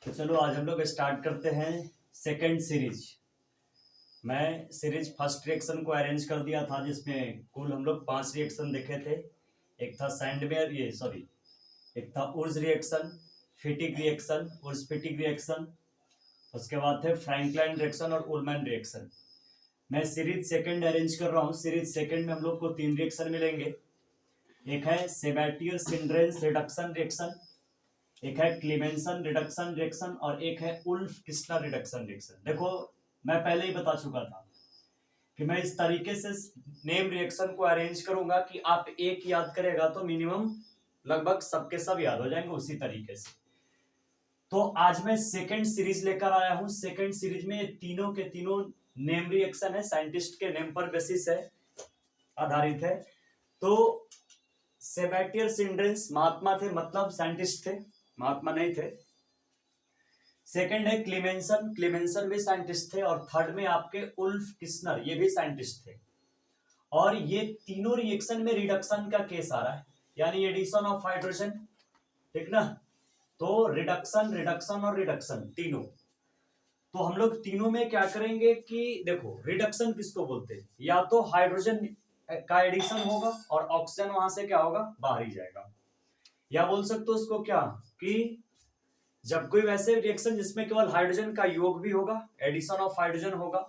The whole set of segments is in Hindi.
तो चलो आज हम लोग स्टार्ट करते हैं सेकंड सीरीज। मैं सीरीज फर्स्ट रिएक्शन को अरेंज कर दिया था जिसमें कुल हम लोग 5 रिएक्शन देखे थे। एक था सैंडमेयर एक था उर्ज रिएक्शन, फिटिक रिएक्शन, उर्ज फिटिक रिएक्शन, उसके बाद थे फ्रैंकलाइन रिएक्शन और उलमैन रिएक्शन। मैं सीरीज सेकंड अरेंज कर रहा हूँ। सीरीज सेकंड में हम लोग को 3 रिएक्शन मिलेंगे। एक है सेबैटियर सिंड्रेंस रिडक्शन रिएक्शन, एक है क्लीमेंसन रिडक्शन रिएक्शन और एक है उल्फ किस्लर रिडक्शन रिएक्शन। देखो मैं पहले ही बता चुका था कि मैं इस तरीके से नेम रिएक्शन को अरेंज करूंगा कि आप एक याद करेगा तो मिनिमम लगभग सबके सब याद हो जाएंगे उसी तरीके से। तो आज मैं सेकंड सीरीज लेकर आया हूं। सेकंड सीरीज में तीनों के तीनों नेम रिएक्शन है, साइंटिस्ट के नेम पर बेसिस है, आधारित है। तो सेबैटियर सिंड्रेंस महात्मा थे, मतलब साइंटिस्ट थे, महात्मा नहीं थे। सेकंड है क्लीमेंसन, क्लीमेंसन भी साइंटिस्ट थे। और थर्ड में आपके उल्फ किस्नर, ये भी साइंटिस्ट थे। और ये तीनों रिएक्शन में रिडक्शन का केस आ रहा है, यानी एडिशन ऑफ हाइड्रोजन, ठीक ना। तो रिडक्शन रिडक्शन और रिडक्शन तीनों। तो हम लोग तीनों में क्या करेंगे कि देखो रिडक्शन किसको बोलते हैं, या तो हाइड्रोजन का एडिशन होगा और ऑक्सीजन वहां से क्या होगा, बाहर ही जाएगा। या बोल सकते हो उसको क्या कि जब कोई वैसे रिएक्शन जिसमें केवल हाइड्रोजन का योग भी होगा, एडिशन ऑफ हाइड्रोजन होगा,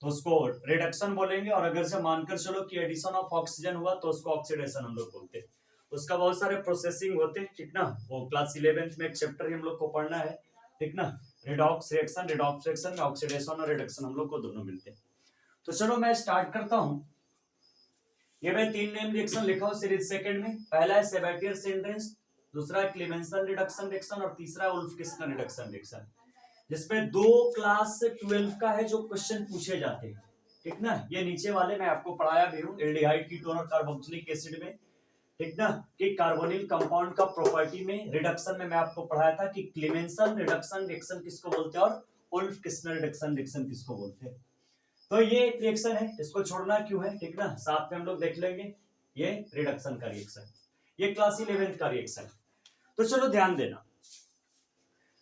तो उसको रिडक्शन बोलेंगे। और अगर से मानकर चलो कि एडिशन ऑफ ऑक्सीजन हुआ तो उसको ऑक्सीडेशन हम लोग बोलते हैं। उसका बहुत सारे प्रोसेसिंग होते हैं, ठीक ना। वो क्लास 11th में एक चैप्टर हम लोग को पढ़ना है, ठीक ना। रिडॉक्स रिएक्शन में ऑक्सीडेशन और रिडक्शन हम लोग को दोनों मिलते हैं। तो चलो मैं स्टार्ट करता हूं। ये मैं 3 नेम रिएक्शन लिखा हूं सीरीज सेकंड में। पहला है सेबैटियर सिंड्रेंस, दूसरा है क्लीमेंसन रिडक्शन रिएक्शन और तीसरा है उल्फ किस्लर रिडक्शन रिएक्शन, जिसमें 2 क्लास 12 का है जो क्वेश्चन पूछे जाते हैं, ठीक ना। ये नीचे वाले मैं आपको पढ़ाया भी हूँ, एल्डिहाइड कीटोन और कार्बोक्सिलिक एसिड में, ठीक ना, कि कार्बोनिल कंपाउंड का प्रॉपर्टी में रिडक्शन में मैं आपको पढ़ाया था कि क्लीमेंसन रिडक्शन रिएक्शन किसको बोलते हैं और उल्फ किस्लर रिडक्शन रिएक्शन किसको बोलते हैं। तो ये एक रिएक्शन है, इसको छोड़ना क्यों है, ठीक ना, साथ में हम लोग देख लेंगे। ये रिडक्शन का रिएक्शन, ये क्लास 11th का रिएक्शन। तो चलो ध्यान देना,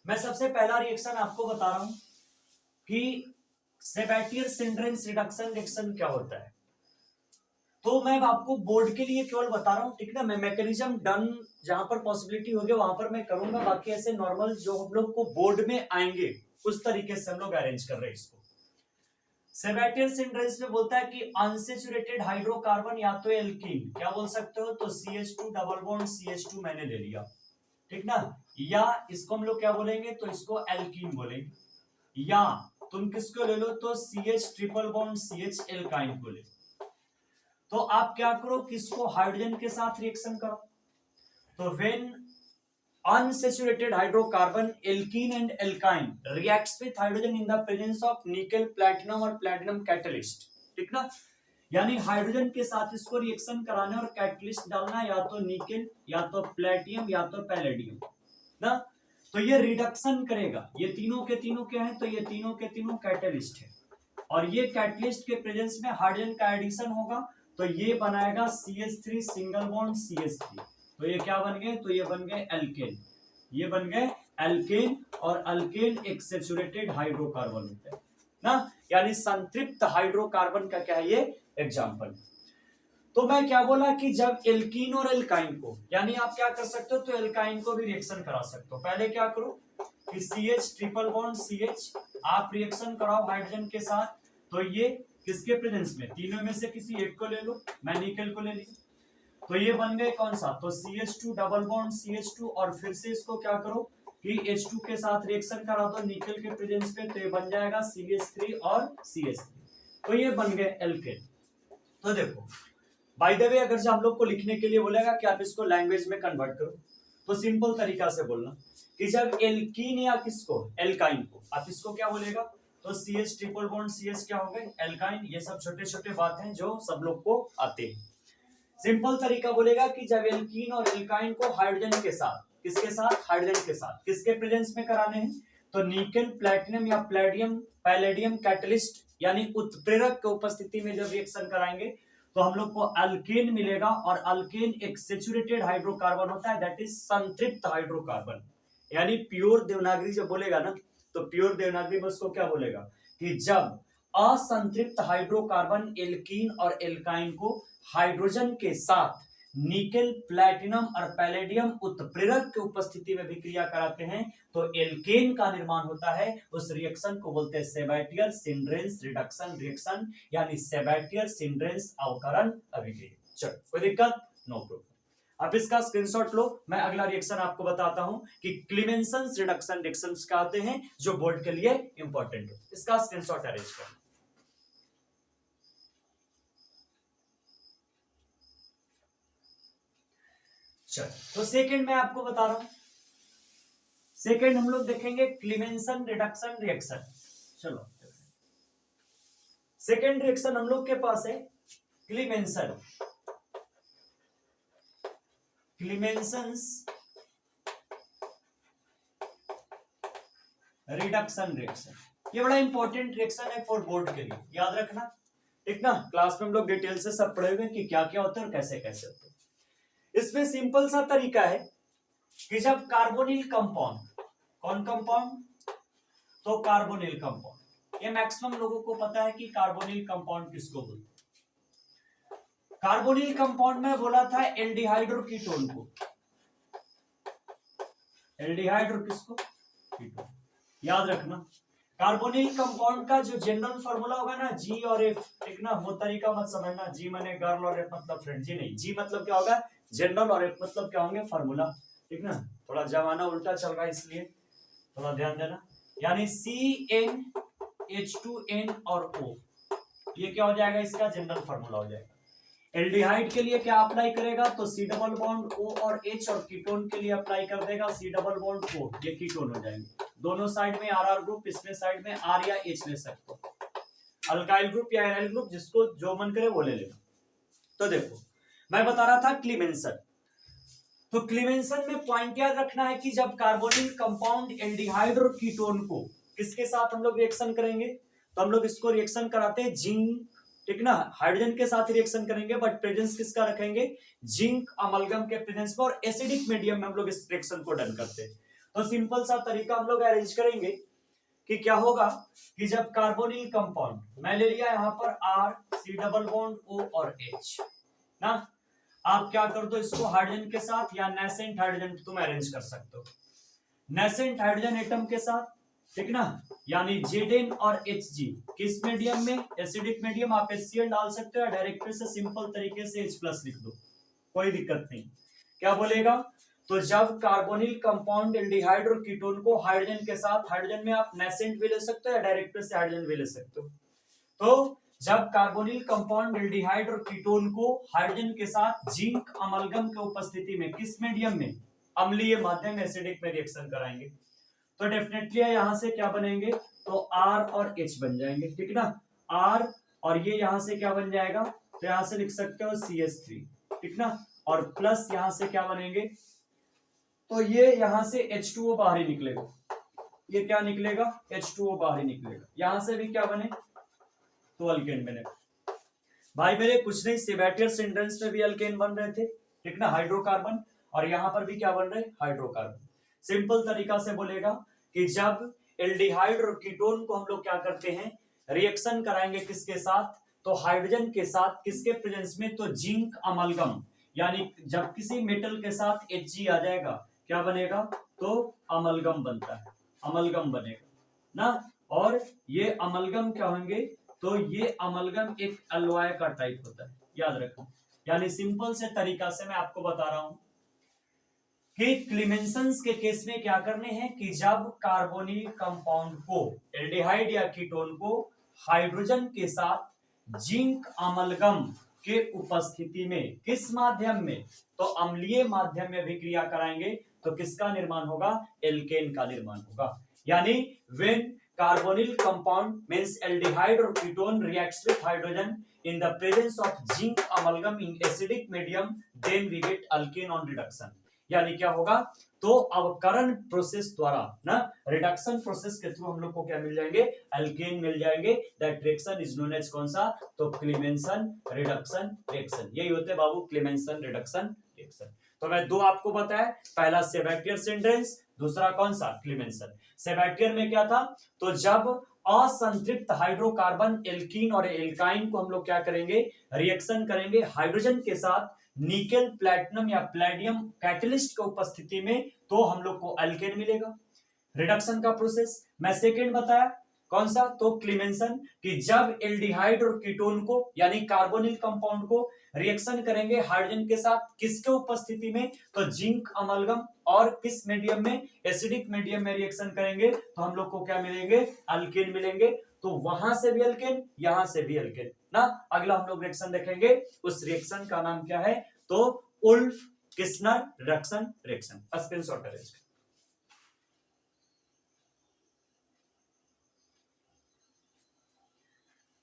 मैं सबसे पहला रिएक्शन आपको बता रहा हूं कि सेबैटियर सिंड्रेंस रिडक्शन रिएक्शन क्या होता है। तो मैं आपको बोर्ड के लिए केवल बता रहा हूं, ठीक ना। मैं मैकेनिज्म डन जहां पर पॉसिबिलिटी होगी वहां पर मैं करूंगा, बाकी ऐसे नॉर्मल जो हम लोग को बोर्ड में आएंगे उस तरीके से हम लोग अरेंज कर रहे हैं इसको। सेबैटियर सिंड्रेंस में बोलता है कि अनसैचुरेटेड हाइड्रोकार्बन या तो एल्कीन, क्या बोल सकते हो, तो CH2 डबल बॉन्ड CH2 मैंने ले लिया, ठीक ना। या इसको हम लोग क्या बोलेंगे, तो इसको एल्कीन बोलेंगे। या तुम किसको ले लो, तो CH triple bond CH alkyne को ले। तो आप क्या करो, किसको हाइड्रोजन के साथ रिएक्शन करो। तो when unsaturated hydrocarbon alkene and alkyne reacts with hydrogen in the presence of nickel platinum और platinum catalyst, ठीक ना। यानी हाइड्रोजन के साथ इसको रिएक्शन कराना और कैटलिस्ट डालना, या तो निकेल या तो प्लेटियम या तो पैलेडियम ना। तो ये रिडक्शन करेगा। ये तीनों के तीनों क्या है, तो ये तीनों के तीनों कैटलिस्ट है। और ये कैटलिस्ट के प्रेजेंस में हाइड्रोजन का एडिशन होगा, तो ये बनाएगा CH3 सिंगल बॉन्ड CH3। तो ये क्या बन गए, तो ये बन गए एल्केन, ये बन गए एल्केन। और अल्केन एक सैचुरेटेड हाइड्रोकार्बन होता है ना, यानी संतृप्त हाइड्रोकार्बन का क्या है ये एग्जांपल। तो मैं क्या बोला कि जब एल्कीन और एल्काइन को, यानी आप क्या कर सकते हो, तो एल्काइन को भी रिएक्शन करा सकते हो। पहले क्या करो कि CH ट्रिपल बॉन्ड CH आप रिएक्शन कराओ हाइड्रोजन के साथ। तो ये किसके प्रेजेंस में, तीनों में से किसी एक को ले लो, मैं निकेल को ले ली। तो ये बन गए कौन सा, तो CH2 डबल बॉन्ड CH2 और फिर से इसको क्या करो कि H2 के साथ रिएक्शन करा दो निकेल के प्रेजेंस में, तो ये बन जाएगा CH3 और CH3। तो ये बन गए एल्केन। तो देखो बाय द वे, अगर जो हम लोग को लिखने के लिए बोलेगा कि आप इसको लैंग्वेज में कन्वर्ट करो, तो सिंपल तरीका से बोलना कि जब एल्कीन या किसको, एल्काइन को, आप इसको क्या बोलेगा, तो CH ट्रिपल बॉन्ड CH क्या हो गए एल्काइन। ये सब छोटे छोटे बात हैं जो सब लोग को आते हैं। सिंपल तरीका बोलेगा कि जब एल्कीन और एल्काइन को हाइड्रोजन के साथ, किसके साथ, हाइड्रोजन के साथ, किसके प्रेजेंस में कराने हैं, तो निकेल प्लैटिनम या प्लेडियम पैलेडियम कैटलिस्ट यानी उत्प्रेरक की उपस्थिति में जब रिएक्शन कराएंगे तो हम लोग को अल्केन मिलेगा। और अल्केन एक सैचुरेटेड हाइड्रोकार्बन होता है, दैट इज संतृप्त हाइड्रोकार्बन, यानी प्योर देवनागरी जब बोलेगा ना, तो प्योर देवनागरी में उसको क्या बोलेगा कि जब असंतृप्त हाइड्रोकार्बन एल्कीन और एल्काइन को हाइड्रोजन के साथ निकेल, प्लैटिनम और पैलेडियम उत्प्रेरक की उपस्थिति में विक्रिया कराते हैं तो एल्केन का निर्माण होता है। उस रिएक्शन को बोलते हैं सेबेटियर सिंड्रेंस रिडक्शन रिएक्शन, यानी सेबेटियर सिंड्रेंस अवकरण अभिक्रिया। चलो, कोई दिक्कत? No problem. अब इसका स्क्रीनशॉट लो, मैं अगला रिएक्शन आपको बताता हूं कि क्लीमेंसन रिडक्शन रिएक्शंस क्या आते हैं जो बोर्ड के लिए इंपॉर्टेंट है। इसका स्क्रीनशॉट अरेंज करें। चलो, तो सेकंड मैं आपको बता रहा हूं, सेकंड हम लोग देखेंगे क्लीमेंसन रिडक्शन रिएक्शन। चलो, सेकंड रिएक्शन हम लोग के पास है क्लीमेंसन रिडक्शन रिएक्शन। ये बड़ा इंपॉर्टेंट रिएक्शन है फॉर बोर्ड के लिए, याद रखना, ठीक ना। क्लास में हम लोग डिटेल से सब पढ़ेंगे कि क्या क्या होता है और कैसे कैसे होते हैं। इसमें सिंपल सा तरीका है कि जब कार्बोनिल कंपाउंड, कौन कंपाउंड? तो कार्बोनिल कंपाउंड। ये मैक्सिमम लोगों को पता है कि कार्बोनिल कंपाउंड किसको बोलते हैं। कार्बोनिल कंपाउंड में बोला था एल्डिहाइड और कीटोन को, एल्डिहाइड और किसको? कीटोन। याद रखना, कार्बोनिल कंपाउंड का जो जनरल फार्मूला होगा ना, जी और एफ, ठीक ना। वो तरीका मत समझना, जी माने गर्ल और एफ मतलब फ्रेंड, जी नहीं। जी मतलब क्या होगा जनरल और एफ मतलब क्या होंगे फार्मूला, ठीक ना। थोड़ा जमाना उल्टा चल रहा है इसलिए थोड़ा ध्यान देना। यानी CN H2N और O, ये क्या हो जाएगा? इसका जनरल फार्मूला हो जाएगा। एल्डिहाइड के लिए क्या अप्लाई करेगा? तो C डबल बॉन्ड O और H, और कीटोन के लिए अप्लाई कर देगा C डबल बॉन्ड O, ये कीटोन हो जाएंगे। दोनों साइड में RR ग्रुप, इसमें साइड में R या H ले सकते हो। अल्काइल ग्रुप या एनाइल ग्रुप, जिसको जो मन करे वो ले लेना। तो देखो, मैं बता रहा था क्लीमेंसन। तो क्लीमेंसन में पॉइंट याद रखना है कि जब कार्बोनिल कंपाउंड एल्डिहाइड और कीटोन को किसके साथ हम लोग रिएक्शन करेंगे, तो हम लोग इसको रिएक्शन कराते हैं जिंक, ठीक ना। हाइड्रोजन के साथ रिएक्शन करेंगे, बट प्रेजेंस किसका रखेंगे? जिंक अमलगम के प्रेजेंस में, और एसिडिक मीडियम में हम लोग इस रिएक्शन को डन करते हैं। तो सिंपल सा तरीका हम लोग अरेंज करेंगे कि क्या होगा कि जब कार्बोनिल कंपाउंड, मैं ले लिया यहाँ पर R, C double bond O और H ना, आप क्या कर दो इसको हाइड्रोजन के साथ या नेसेंट हाइड्रोजन तुम अरेंज कर सकते हो, नेसेंट हाइड्रोजन एटम के साथ, ठीक ना। यानी Zn और Hg किस मीडियम में? Acidic medium. आप HCl डाल सकते हो या डायरेक्ट से सिंपल तरीके से H+ लिख दो, कोई दिक्कत नहीं। क्या बोलेगा? तो जब कार्बोनिल कंपाउंड एल्डिहाइड और कीटोन को हाइड्रोजन के साथ, हाइड्रोजन में आप नेसेंट भी ले सकते हो या डायरेक्ट से हाइड्रोजन भी ले सकते हो। तो जब कार्बोनिल कंपाउंड एल्डिहाइड और कीटोन को हाइड्रोजन के साथ जिंक अमलगम के उपस्थिति में किस मीडियम में? अम्लीय माध्यम एसिडिक में रिएक्शन कराएंगे, तो डेफिनेटली यहां से क्या बनेंगे? तो R और H बन जाएंगे, ठीक ना। R और ये यहां से क्या बन जाएगा? तो यहां से लिख सकते हो CH3, ठीक ना। और प्लस यहां से क्या बनेंगे? तो ये यहां से H2O बाहर ही निकलेगा, ये क्या निकलेगा? H2O बाहर ही निकलेगा। यहां से भी क्या बने? तो अल्केन बने। भाई मेरे कुछ नहीं, सेबेटियर सिंड्रेंस में भी अल्केन बन रहे थे, ठीक ना, हाइड्रोकार्बन, और यहां पर भी क्या बन रहे? हाइड्रोकार्बन। सिंपल तरीका से बोलेगा कि जब एल्डिहाइड और कीटोन को हम लोग क्या करते हैं? रिएक्शन कराएंगे किसके साथ? तो हाइड्रोजन के साथ, किसके प्रेजेंस में? तो जिंक अमलगम, यानी जब किसी मेटल के साथ Hg आ जाएगा क्या बनेगा? तो अमलगम बनता है, अमलगम बनेगा ना। और ये अमलगम क्या होंगे? तो ये अमलगम एक अलॉय का टाइप होता है, याद रखो। यानी सिंपल से तरीका से मैं आपको बता रहा हूं कि क्लीमेंसन्स के केस में क्या करने हैं कि जब कार्बोनिल कंपाउंड को, एल्डिहाइड या कीटोन को हाइड्रोजन के साथ जिंक अमलगम के उपस्थिति में किस माध्यम में? तो अम्लीय माध्यम में विक्रिया कराएंगे तो किसका निर्माण होगा? एल्केन का निर्माण होगा। यानी when carbonyl compound means aldehyde or ketone reacts with hydrogen in the presence of zinc amalgam in acidic medium, then we get alkane on reduction। यानी क्या होगा? तो अवकरण प्रोसेस द्वारा ना, रिडक्शन प्रोसेस के थ्रू हम लोग को क्या मिल जाएंगे? अल्केन मिल जाएंगे। That reaction is known as कौन सा? तो क्लीमेंसन रिडक्शन रिएक्शन। यही होते हैं बाबू क्लीमेंसन रिडक्शन रिएक्शन। तो मैं दो आपको बताया, पहला सेबेटियर सिंड्रेंस, दूसरा कौन सा, क्लीमेंसन। सेबेस्टियर में क्या था, तो जब असंतृप्त हाइड्रोकार्बन एल्कीन और एल्काइन को हम लोग क्या करेंगे, रिएक्शन करेंगे हाइड्रोजन के साथ निकेल प्लैटिनम या प्लेडियम कैटलिस्ट की उपस्थिति में, तो हम लोग को अल्केन मिलेगा। रिडक्शन का प्रोसेस मैं सेकेंड बताया, कौन सा, तो क्लीमेंसन, कि जब एल्डिहाइड और कीटोन को यानी कार्बोनिल कंपाउंड को रिएक्शन करेंगे हाइड्रोजन के साथ, किसके उपस्थिति में, तो जिंक अमलगम, और किस मीडियम में, एसिडिक मीडियम में रिएक्शन करेंगे, तो हम लोग को क्या मिलेंगे, अल्केन मिलेंगे। तो वहां से भी अल्केन, यहां से भी अल्केन ना। अगला हम लोग रिएक्शन देखेंगे, उस रिएक्शन का नाम क्या है, तो Wolff Kishner reduction reaction. Screenshot करें।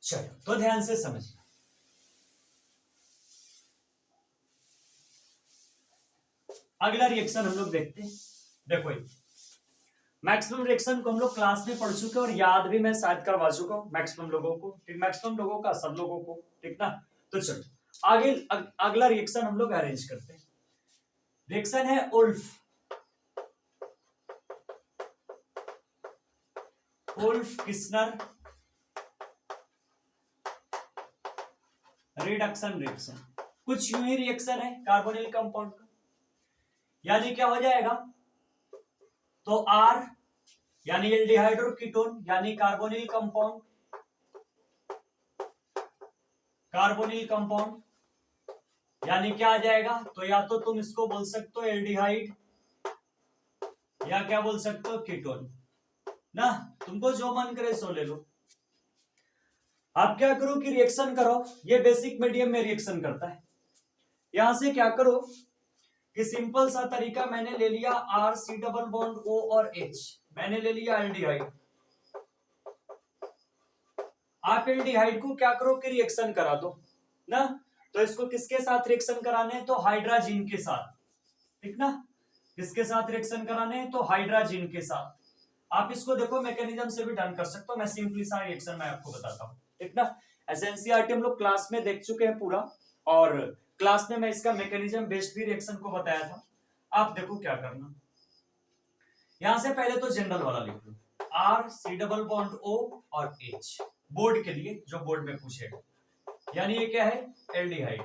चलो तो ध्यान से समझिए। अगला रिएक्शन हम लोग देखते हैं। देखो मैक्सिमम रिएक्शन को हम लोग क्लास में पढ़ चुके हैं और याद भी मैं शायद करवा चुका हूं मैक्सिमम लोगों को, ठीक, मैक्सिमम लोगों का, सब लोगों को, ठीक ना। तो चलो आगे अगला रिएक्शन हम लोग अरेंज करते हैं। रिएक्शन है Wolff, Wolff Kishner reduction reaction. कुछ यूं ही रिएक्शन है कार्बोनिल कंपाउंड का, यानी क्या हो जाएगा, तो R यानी एल्डिहाइड और कीटोन यानी कार्बोनिल कंपाउंड, कार्बोनिल कंपाउंड यानी क्या आ जाएगा, तो या तो तुम इसको बोल सकते हो एल्डिहाइड या क्या बोल सकते हो, कीटोन ना, तुमको जो मन करे सो ले लो। आप क्या करो कि रिएक्शन करो, ये बेसिक मीडियम में रिएक्शन करता है। यहां से क्या करो कि सिंपल सा तरीका, मैंने ले लिया R C double bond O और H, मैंने ले लिया एल्डिहाइड। आप एल्डिहाइड को क्या करो कि रिएक्शन करा दो ना, तो इसको किसके साथ रिएक्शन कराने हैं, तो हाइड्राजीन के साथ, ठीक ना, किसके साथ रिएक्शन कराने हैं, तो हाइड्राजीन के साथ। आप इसको देखो मैकेनिज्म से भी डन कर सकते हो, मैं सिंपली सा रिएक्शन मैं आपको बताता हूं, ठीक ना। एसएनसीईआरटी हम लोग क्लास में देख चुके हैं पूरा, और क्लास में मैं इसका मैकेनिज्म बेस्ड भी रिएक्शन को बताया था। आप देखो क्या करना, यहां से पहले तो जनरल वाला लिख लो, R C double bond O और H, बोर्ड के लिए जो बोर्ड में पूछेगा, यानी ये क्या है, एल्डिहाइड।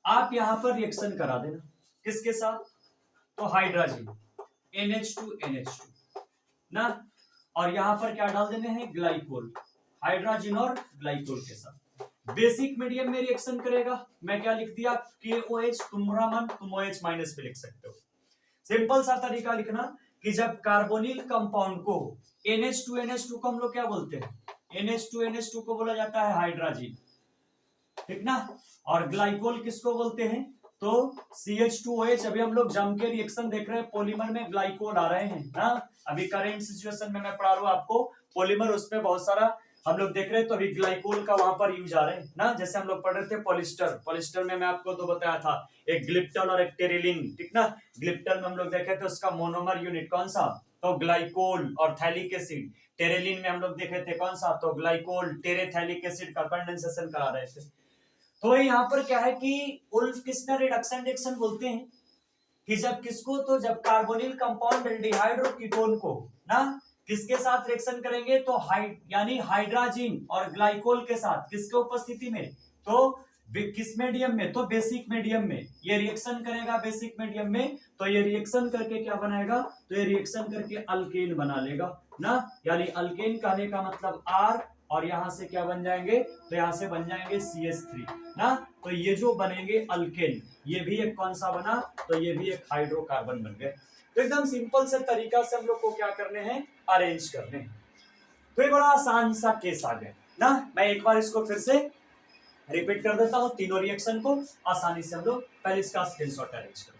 आप यहां पर रिएक्शन करा देना किसके साथ, तो हाइड्रोजन NH2 ना, और यहां पर क्या डाल देने हैं, ग्लाइकोल, हाइड्रोजन और ग्लाइकोल के साथ बेसिक मीडियम में रिएक्शन करेगा। मैं क्या लिख दिया, KOH, तुम्हारा मन तुम OH माइनस पे लिख सकते हो। सिंपल सा तरीका लिखना कि जब कार्बोनिल कंपाउंड को NH2 को हम लोग क्या बोलते हैं, NH2 को बोला जाता है हाइड्रोजन, ठीक ना, और ग्लाइकोल किसको बोलते हैं, तो CH2OH। अभी हम लोग जम के रिएक्शन देख रहे हैं, पॉलीमर में ग्लाइकोल आ रहे हैं ना, अभी करंट सिचुएशन में मैं पढ़ा रहा हूं आपको पॉलीमर, उसमें बहुत सारा हम लोग देख रहे हैं, तो अभी ग्लाइकोल का वहां पर यूज आ रहे हैं ना। जैसे हम लोग पढ़ रहे थे पॉलिस्टर में मैं आपको तो बताया था, एक ग्लिप्टन और एक टेरिलिन, ठीक ना। ग्लिप्टन में हम लोग देखे थे उसका मोनोमर यूनिट कौन सा, तो ग्लाइकोल और थैलिक एसिड। टेरिलिन में हम लोग देखे थे कौन सा, तो ग्लाइकोल टेरेथैलिक एसिड का कंडेंसेशन करा रहे थे। तो यहाँ पर क्या है कि उल्फ किस्नर रिडक्शन रिएक्शन बोलते हैं कि जब किसको, तो जब कार्बोनिल कंपाउंड एल्डिहाइड और कीटोन को ना किसके साथ रिएक्शन करेंगे, तो यानी हाइड्रोजन और ग्लाइकोल के साथ, किसके उपस्थिति में, तो किस मीडियम में, तो बेसिक मीडियम में ये रिएक्शन करेगा, बेसिक मीडियम में। तो ये रिएक्शन करके क्या बनाएगा, तो ये रिएक्शन करके अल्केन बना लेगा ना, यानी अल्केन कहने का मतलब R, और यहां से क्या बन जाएंगे, तो यहां से बन जाएंगे CH3 ना। तो ये जो बनेंगे अल्केन, ये भी एक कौन सा बना, तो ये भी एक हाइड्रोकार्बन बन गए। तो एकदम सिंपल से तरीका से हम लोग को क्या करने हैं, अरेंज करने हैं। तो ये बड़ा आसान सा केस आ गया ना। मैं एक बार इसको फिर से रिपीट कर देता हूं, तीनों रिएक्शन को आसानी से हम लोग पहले इसका स्क्रीनशॉट अरेंज करें।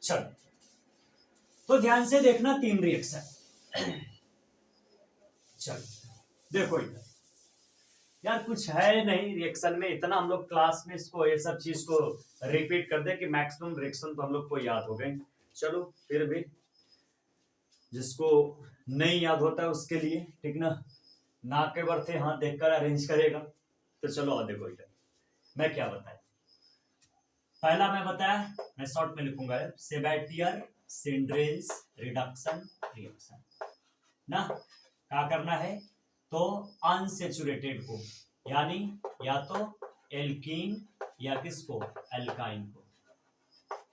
चलो तो ध्यान से देखना, तीन रिएक्शन। चलो देखो इधर, यार कुछ है नहीं रिएक्शन में, इतना हम लोग क्लास में इसको ये सब चीज को रिपीट कर दे कि मैक्सिमम रिएक्शन तो हम लोग को याद हो गए। चलो फिर भी जिसको नहीं याद होता है उसके लिए, ठीक ना, नाक के बर्थे हाथ देखकर अरेंज करेगा। तो चलो और देखो इधर मैं क्या बताया। पहला मैं बताया, मैं शॉर्ट में लिखूंगा, सेबेटियर सिंड्रेल्स रिडक्शन रिएक्शन ना। क्या करना है, तो अनसेचुरेटेड को यानी या तो एल्कीन या किसको, एल्काइन को,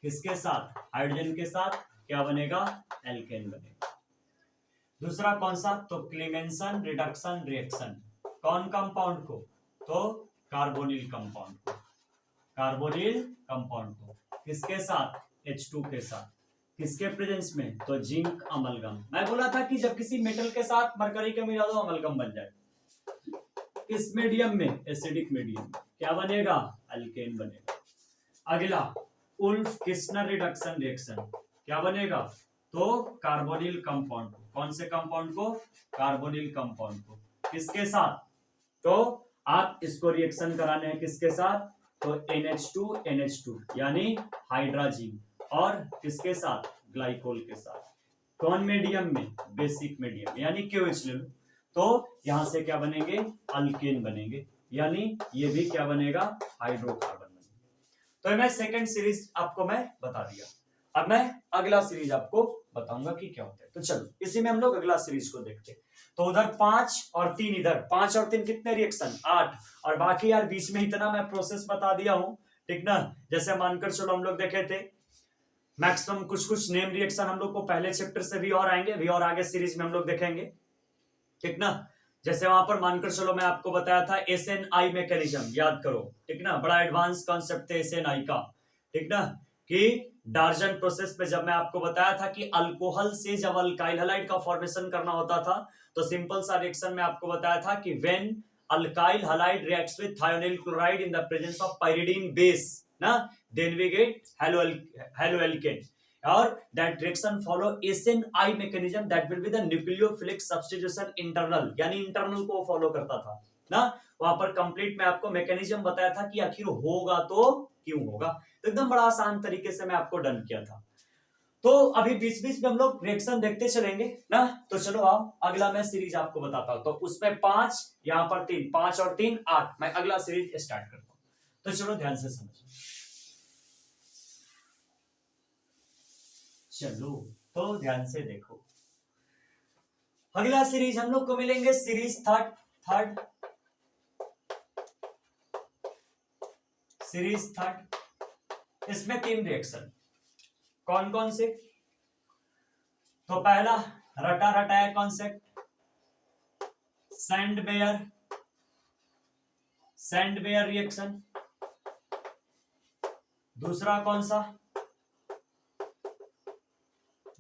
किसके साथ, हाइड्रोजन के साथ क्या बनेगा, एल्केन बनेगा। दूसरा कौन सा, तो क्लेमेंसन रिडक्शन रिएक्शन, कौन कंपाउंड को, तो कार्बोनिल कंपाउंड को, कार्बोनिल कंपाउंड को किसके साथ, H2 के साथ, किसके प्रेजेंस में, तो जिंक अमलगम। मैं बोला था कि जब किसी मेटल के साथ मरकरी का मिला दो अमलगम बन जाए। इस मीडियम में, एसिडिक मीडियम, क्या बनेगा, अल्केन बनेगा। अगला उल्फ किस्नर रिडक्शन रिएक्शन, क्या बनेगा, तो कार्बोनिल कंपाउंड को, कौन से कंपाउंड को, कार्बोनिल कंपाउंड को, किसके साथ, तो आप इसको रिएक्शन कराने हैं किसके साथ, तो NH2 यानी हाइड्रोजन, और किसके साथ, ग्लाइकोल के साथ, कौन मीडियम में, बेसिक मीडियम यानी KOH ले लो। तो यहां से क्या बनेंगे, अल्केन बनेंगे, यानी ये भी क्या बनेगा, हाइड्रोकार्बन बनेगा। तो मैं सेकंड सीरीज आपको मैं बता दिया। अब मैं अगला सीरीज आपको बताऊंगा कि क्या होता है। तो चलो इसी में हम लोग अगला सीरीज को देखते हैं। तो उधर 5 और 3, इधर 5 और 3 कितने रिएक्शन, 8, और बाकी यार बीच में इतना मैं प्रोसेस बता दिया हूं, ठीक ना। जैसे मानकर चलो हम लोग देखे थे मैक्सिमम कुछ नेम रिएक्शन हम लोग को पहले चैप्टर से भी और आएंगे, भी और आगे सीरीज में हम लोग देखेंगे, ठीक ना। जैसे वहां पर मानकर चलो मैं आपको बताया था SNI मैकेनिज्म, याद करो, ठीक ना, बड़ा एडवांस कॉन्सेप्ट है SNI का, ठीक ना, कि डार्जन प्रोसेस में जब मैं आपको बताया था कि अल्कोहल से जब अल्काइल हैलाइड का फॉर्मेशन करना होता था, तो सिंपल सा रिएक्शन में आपको बताया था कि when alkyl halide reacts with thionyl chloride in the presence of pyridine base ना, देन वी गेट हेलोएल्केन, और that reaction follow SNI mechanism that will be the nucleophilic substitution internal, यानी इंटरनल को फॉलो करता था ना। वहां पर कंप्लीट में आपको मैकेनिज्म बताया था कि आखिर होगा तो क्यों होगा, तो एकदम बड़ा आसान तरीके से मैं आपको डन किया था। तो अभी बीच बीच में हम लोग रिएक्शन देखते चलेंगे ना। तो चलो आओ अगला मैं सीरीज आपको बताता हूं। तो उसमें 5, यहां पर 3, 5 और 3 8, मैं अगला सीरीज स्टार्ट करता हूं। तो चलो ध्यान से समझो, चलो तो ध्यान से देखो। अगला सीरीज हम लोग को मिलेंगे सीरीज थर्ड सीरीज थर्ड। इसमें 3 रिएक्शन, कौन कौन से, तो पहला रटा रटाया कॉन्सेप्ट, सैंडबेयर रिएक्शन। दूसरा कौन सा,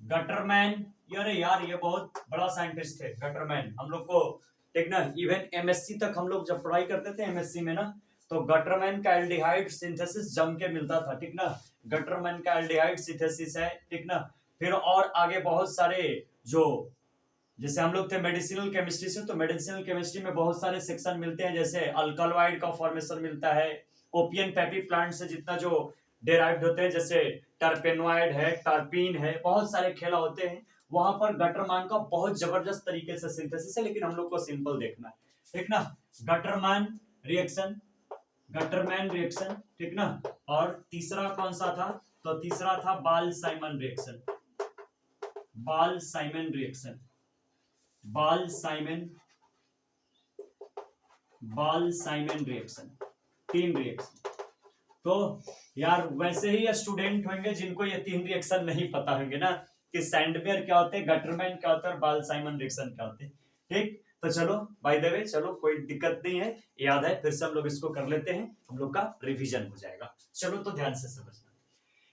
गटरमैन, अरे यार ये बहुत बड़ा साइंटिस्ट है गटरमैन, हम लोग को, ठीक ना, इवन MSc तक हम लोग जब पढ़ाई करते थे MSc में ना, तो गटरमैन का एल्डिहाइड सिंथेसिस जम के मिलता था, ठीक ना, गटरमैन का एल्डिहाइड सिंथेसिस है, ठीक ना। फिर और आगे बहुत सारे, जो जैसे हम लोग थे मेडिसिनल केमिस्ट्री से, तो मेडिसिनल केमिस्ट्री में बहुत सारे सेक्शन मिलते हैं, जैसे अल्कलॉइड का फॉर्मेशन मिलता है, ओपियन पेपी प्लांट से जितना जो डेराइव्ड होते हैं, जैसे टर्पेनोइड है, टर्पीन है, बहुत सारे खेला होते हैं। वहां पर गटरमैन का बहुत जबरदस्त तरीके से सिंथेसिस है, लेकिन हम लोग को सिंपल देखना है, ठीक ना। गटरमैन रिएक्शन, ठीक ना। और तीसरा कौन सा था, तो तीसरा था बाल साइमन रिएक्शन, रिएक्शन, 3 रिएक्शन। तो यार वैसे ही स्टूडेंट होंगे जिनको ये 3 रिएक्शन नहीं पता होंगे ना, कि सैंडबेयर क्या होते हैं, गटरमैन क्या होता है, और बाल साइमन रिएक्शन क्या होते हैं, ठीक। तो चलो बाय द वे, चलो कोई दिक्कत नहीं है, याद है, फिर से हम लोग इसको कर लेते हैं, हम लोग का रिवीजन हो जाएगा। चलो तो ध्यान से समझना,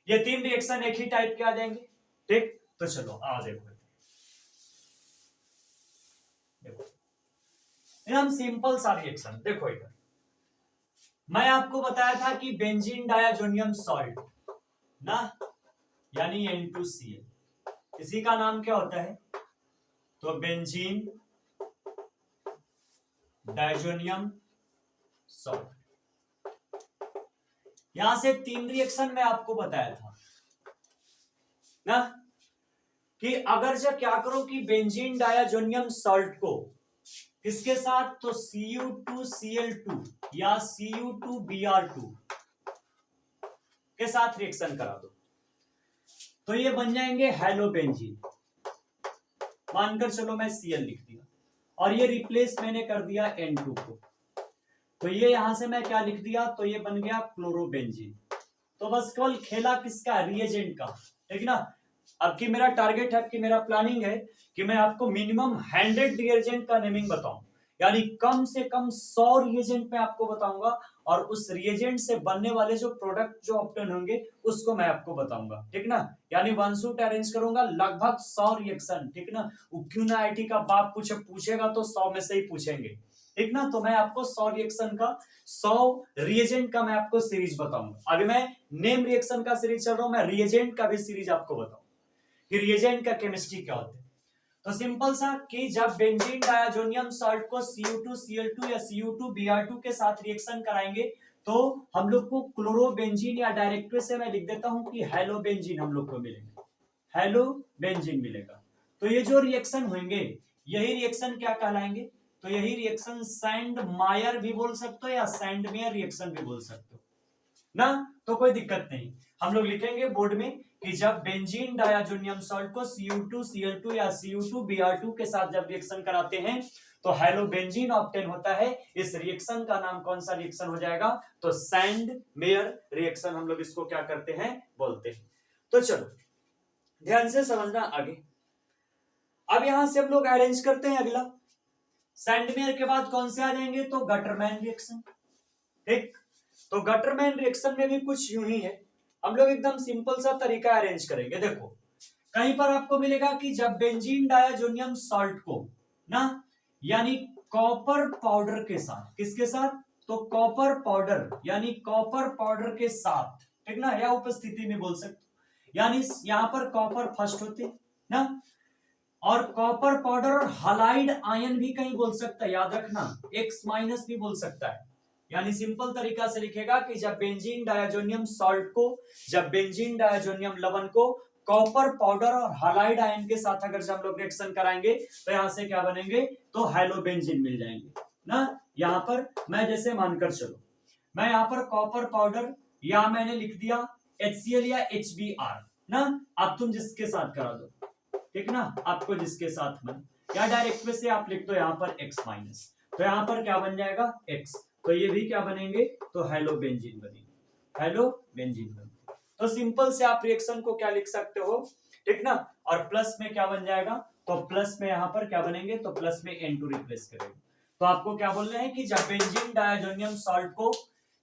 ये 3 रिएक्शन एक ही टाइप के आ जाएंगे, ठीक। तो चलो आ देखो, एकदम सिंपल सा रिएक्शन देखो इधर। मैं आपको बताया था कि बेंजीन डायाजोनियम सॉल्ट ना, यानी N2Cl, इसी का नाम क्या होता है, तो बेंजीन डायजोनियम सॉल्ट। यहां से 3 रिएक्शन मैं आपको बताया था ना, कि अगर जब क्या करो कि बेंजीन डायाजोनियम सॉल्ट को, किसके साथ? तो Cu2Cl2 या Cu2Br2 के साथ रिएक्शन करा दो तो ये बन जाएंगे हेलोबेंजीन। मानकर चलो मैं Cl लिख दिया और ये रिप्लेस मैंने कर दिया N2 को, तो ये यहां से मैं क्या लिख दिया? तो ये बन गया क्लोरोबेंजीन। तो बस केवल खेला किसका? रिएजेंट का, ठीक ना। अब की मेरा टारगेट है, कि मेरा प्लानिंग है कि मैं आपको मिनिमम 100 रिएजेंट का नेमिंग बताऊं, यानी कम से कम 100 रिएजेंट में आपको बताऊंगा और उस रिएजेंट से बनने वाले जो प्रोडक्ट जो ऑब्टेन होंगे उसको मैं आपको बताऊंगा, ठीक ना। यानी वन शॉट अरेंज करूंगा लगभग 100 रिएक्शन, ठीक ना। क्यों ना आईटी का बाप पूछेगा तो 100 में से ही पूछेंगे, ठीक ना। तो मैं आपको 100 रिएक्शन का 100 रिएजेंट का मैं आपको सीरीज बताऊंगा। अभी मैं नेम रिएक्शन का सीरीज चल रहा हूं, मैं रिएजेंट का भी सीरीज आपको बताऊं कि रिएजेंट का केमिस्ट्री क्या होता है। तो सिंपल सा कि जब बेंजीन डायाजोनियम सॉल्ट को Cu2Cl2 या Cu2Br2 के साथ रिएक्शन कराएंगे तो हम लोग को क्लोरोबेंजीन या डायरेक्ट से मैं लिख देता हूं कि हेलोबेंजीन हम लोग को मिलेगा, हेलोबेंजीन मिलेगा। तो ये जो रिएक्शन होंगे यही रिएक्शन क्या कहलाएंगे? तो यही रिएक्शन सैंड मायर भी बोल सकते हो या सैंडमेयर रिएक्शन भी बोल सकते हो ना। तो कोई दिक्कत नहीं, हम लोग लिखेंगे बोर्ड में कि जब बेंजीन डायाजोनियम सॉल्ट को Cu2Cl2 या Cu2Br2 के साथ जब रिएक्शन कराते हैं तो हेलोबेंजीन ऑब्टेन होता है। इस रिएक्शन का नाम कौन सा रिएक्शन हो जाएगा? तो सैंडमेयर रिएक्शन हम लोग इसको क्या करते हैं? बोलते हैं। तो चलो ध्यान से समझना आगे। अब यहां से हम लोग अरेंज करते हैं अगला, सैंडमेयर के बाद कौन से आ जाएंगे? तो गटरमैन रिएक्शन, ठीक। तो गटरमैन रिएक्शन में भी कुछ यूं ही है, हम लोग एकदम सिंपल सा तरीका अरेंज करेंगे। देखो कहीं पर आपको मिलेगा कि जब बेंजीन डायाजोनियम सॉल्ट को ना यानी कॉपर पाउडर के साथ, किसके साथ? तो कॉपर पाउडर यानी कॉपर पाउडर के साथ, ठीक ना, या उपस्थिति में बोल सकते, यानी यहां पर कॉपर फर्स्ट होते ना, और कॉपर पाउडर और हलाइड आयन भी कहीं बोल सकता है, याद रखना X माइनस भी बोल सकता है। यानी सिंपल तरीका से लिखेगा कि जब बेंजीन डायाजोनियम सॉल्ट को, जब बेंजीन डायाजोनियम लवण को कॉपर पाउडर और हलाइड आयन के साथ अगर जब हम लोग रिएक्शन कराएंगे तो यहां से क्या बनेंगे? तो हेलोबेंजीन मिल जाएंगे ना। यहां पर मैं जैसे मानकर चलो, मैं यहां पर कॉपर पाउडर या मैंने लिख दिया HCl या HBr ना, अब तुम जिसके साथ करा दो, ठीक ना, आपको जिसके साथ मन, या डायरेक्ट में से आप लिख दो यहां पर X माइनस, तो यहां पर क्या बन जाएगा? X, तो ये भी क्या बनेंगे? तो हेलोबेंजीन बनेंगे, हेलोबेंजीन बनेंगे। तो सिंपल से आप रिएक्शन को क्या लिख सकते हो, ठीक ना। और प्लस में क्या बन जाएगा? तो प्लस में यहां पर क्या बनेंगे? तो प्लस में N2 रिप्लेस करेंगे। तो आपको क्या बोल रहे हैं कि जब बेंजीन डायाजोनियम सॉल्ट को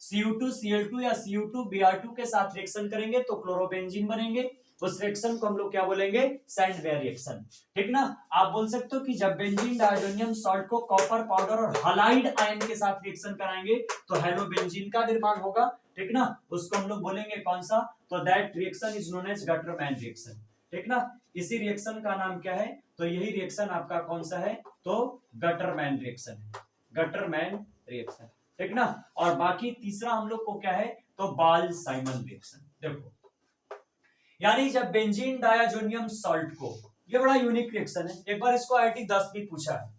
Cu2Cl2 या Cu2Br2 के साथ रिएक्शन करेंगे तो क्लोरोबेंजीन बनेंगे। उस रिएक्शन को हम लोग क्या बोलेंगे? सैंडवेयर रिएक्शन, ठीक ना। आप बोल सकते हो कि जब बेंजीन डायाजोनियम सॉल्ट को कॉपर पाउडर और हलाइड आयन के साथ रिएक्शन कराएंगे तो हेलोबेंजीन का निर्माण होगा, ठीक ना। उसको हम लोग बोलेंगे कौन सा? तो that reaction is known as Gattermann reaction, ठीक ना। इसी रिएक्शन का नाम क्या है? तो यही रिएक्शन आपका कौन सा है? तो गटरमैन रिएक्शन है, गटरमैन रिएक्शन, ठीक ना। और बाकी तीसरा हम लोग को क्या है? तो बाल-साइमन रिएक्शन। देखो यानी जब बेंजीन डायाजोनियम सॉल्ट को, ये बड़ा यूनिक रिएक्शन है, एक बार इसको आईटी 10 भी पूछा है।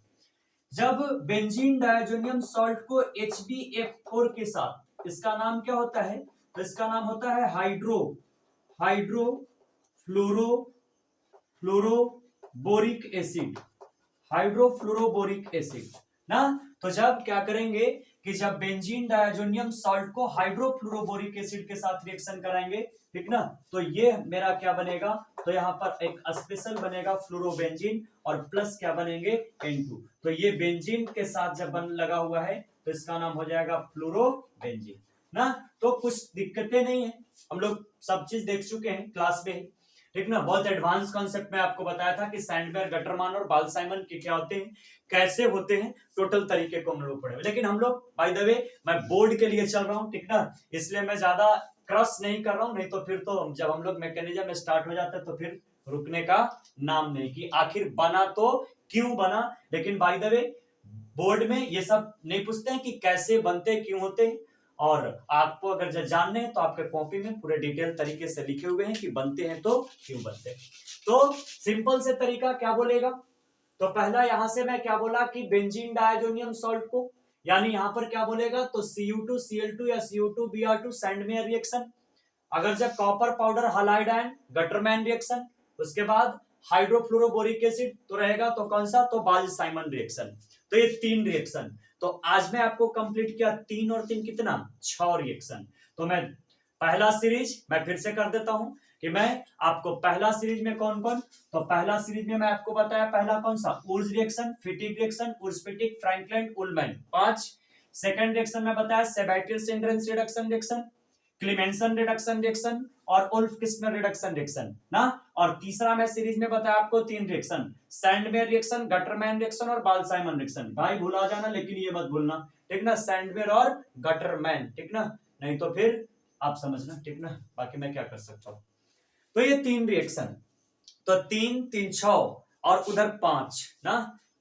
जब बेंजीन डायाजोनियम सॉल्ट को HbF4 के साथ, इसका नाम क्या होता है? तो इसका नाम होता है हाइड्रोफ्लोरोबोरिक एसिड, हाइड्रोफ्लोरोबोरिक एसिड ना। तो जब क्या करेंगे कि जब बेंजीन डायाजोनियम सॉल्ट को हाइड्रोफ्लोरोबोरिक एसिड के साथ रिएक्शन कराएंगे, ठीक ना, तो ये मेरा क्या बनेगा? तो यहाँ पर एक स्पेशल बनेगा फ्लोरोबेंजीन और प्लस क्या बनेंगे? N2। तो ये बेंजीन के साथ जब बन लगा हुआ है तो इसका नाम हो जाएगा फ्लोरोबेंजीन ना। तो कुछ दिक्कतें नहीं है, हम लोग सब चीज देख चुके हैं क्लास में, ठीक ना। बहुत एडवांस कॉन्सेप्ट में आपको बताया था कि सैंडवेयर, गटरमैन और बाल-साइमन के क्या होते हैं, कैसे होते हैं, टोटल तरीके को हम लोग पढ़े। लेकिन हम लोग बाय द वे मैं बोर्ड के लिए चल रहा हूं, ठीक ना, इसलिए मैं ज्यादा क्रॉस नहीं कर रहा हूं, नहीं तो फिर तो जब हम लोग मैकेनिज्म में स्टार्ट हो जाता है तो फिर रुकने का नाम नहीं, कि आखिर बना तो क्यों बना। लेकिन बाय द वे बोर्ड में ये सब नहीं पूछते हैं कि कैसे बनते, क्यों होते हैं, और आपको अगर जानने हैं तो आपके कॉपी में पूरे डिटेल तरीके से लिखे हुए हैं कि बनते हैं तो क्यों बनते हैं। तो सिंपल से तरीका क्या बोलेगा? तो पहला यहां से मैं क्या बोला कि बेंजीन डायजोनियम सॉल्ट को, यानी यहां पर क्या बोलेगा तो Cu2Cl2 या Cu2Br2 सैंडमेयर रिएक्शन। अगर जब copper powder halide ion Gattermann reaction. उसके बाद हाइड्रोफ्लोरोबोरिक एसिड तो रहेगा तो कौन सा, तो बाल्ज-साइमन रिएक्शन। तो ये 3 रिएक्शन। तो आज मैं आपको कंप्लीट किया 3 और 3 कितना 6 रिएक्शन। तो मैं पहला सीरीज मैं फिर से कर देता हूं कि मैं आपको पहला सीरीज में कौन कौन, तो पहला सीरीज में मैं आपको बताया पहला कौन सा Wurtz reaction, Fittig reaction, Wurtz Fittig, Frankland, Ullmann 5। Second reaction में बताया Sabatier Senderens reduction reaction, Clemmensen reduction reaction और उल्फ-किस्नर रिडक्शन रिएक्शन ना। और तीसरा मैं सीरीज में बताया आपको 3 reaction, Sandmeyer reaction, Gattermann reaction और बाल्ज-साइमन रिएक्शन। भाई भूला जाना लेकिन ये मत भूलना, ठीक ना, सैंडमेयर और गटरमैन, ठीक ना, नहीं तो फिर आप समझना, ठीक ना, बाकी मैं क्या कर सकता हूं। तो ये 3 रिएक्शन, तो 3 3 6 और उधर 5 ना,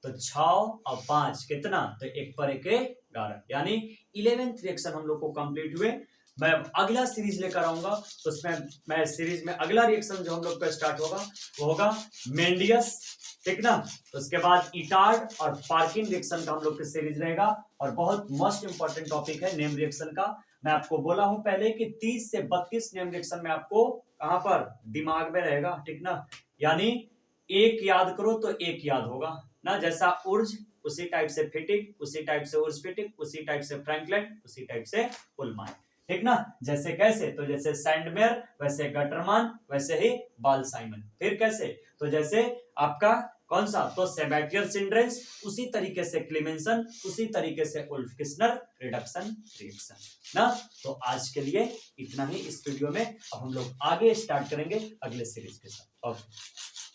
तो 6 और 5 कितना, तो 1 पर 1 11, यानी 11th रिएक्शन हम लोग को कंप्लीट हुए। मैं अगला सीरीज लेकर आऊंगा, तो उसमें मैं सीरीज में अगला रिएक्शन जो हम लोग का स्टार्ट होगा वो होगा मेंडियस, ठीक ना। तो उसके बाद इटार्ड और पार्किन रिएक्शन का हम लोग की सीरीज रहेगा। और बहुत मोस्ट इंपॉर्टेंट टॉपिक है नेम रिएक्शन का। मैं आपको बोला हूं पहले कि 30 से 32 नेम रिएक्शन में आपको कहां पर दिमाग में रहेगा, ठीक ना, यानी एक याद करो तो एक याद होगा ना, जैसा उर्ज उसी टाइप से फिटिक, उसी टाइप से उर्ज फिटिक, उसी टाइप से फ्रैंकलैंड, उसी टाइप से उलमैन, ठीक ना। जैसे कैसे, तो जैसे सैंडमेयर, वैसे गटरमान, वैसे ही बाल्ज-साइमन। फिर कैसे, तो जैसे आपका कौन सा, तो सेबैटियल-सिंड्रेंस, उसी तरीके से क्लीमेंसन, उसी तरीके से उल्फ-किस्नर रिडक्शन रिएक्शन ना। तो आज के लिए इतना ही इस वीडियो में। अब हम लोग आगे स्टार्ट करेंगे अगले सीरीज के साथ। ओके।